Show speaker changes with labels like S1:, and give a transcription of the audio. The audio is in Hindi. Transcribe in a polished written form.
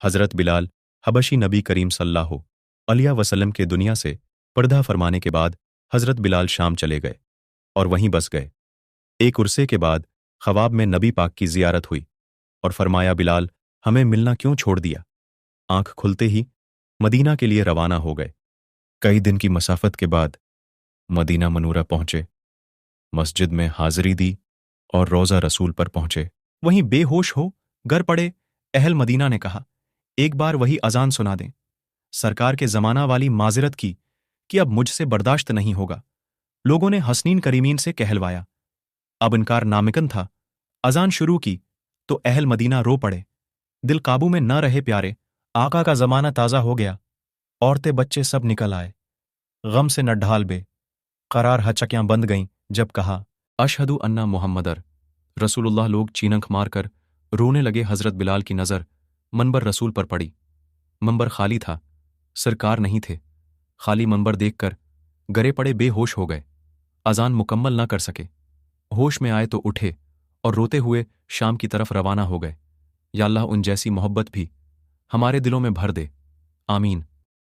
S1: हज़रत बिलाल हबशी नबी करीम सल्लल्लाहु अलैहि वसल्लम के दुनिया से पर्दा फरमाने के बाद हज़रत बिलाल शाम चले गए और वहीं बस गए। एक उरसे के बाद ख्वाब में नबी पाक की ज़ियारत हुई और फरमाया, बिलाल हमें मिलना क्यों छोड़ दिया? आंख खुलते ही मदीना के लिए रवाना हो गए। कई दिन की मसाफत के बाद मदीना मनूरा पहुंचे, मस्जिद में हाजिरी दी और रोज़ा रसूल पर पहुंचे। वहीं बेहोश हो गर पड़े अहल मदीना ने कहा, एक बार वही अजान सुना दें। सरकार के जमाना वाली माजिरत की कि अब मुझसे बर्दाश्त नहीं होगा। लोगों ने हसनीन करीमीन से कहलवाया, अब इनकार नामुमकिन था। अजान शुरू की तो अहल मदीना रो पड़े। दिल काबू में न रहे प्यारे, आका का जमाना ताज़ा हो गया। औरतें बच्चे सब निकल आए, गम से नड्ढाल बे करार हचकियां बंद गईं जब कहा, अशहदु अन्ना मुहम्मदर रसूलुल्लाह। लोग चीनक मारकर रोने लगे। हजरत बिलाल की नज़र मनबर रसूल पर पड़ी। मंबर खाली था, सरकार नहीं थे। खाली मंबर देखकर गरे पड़े बेहोश हो गए। अजान मुकम्मल न कर सके। होश में आए तो उठे और रोते हुए शाम की तरफ रवाना हो गए। या अल्लाह उन जैसी मोहब्बत भी हमारे दिलों में भर दे, आमीन।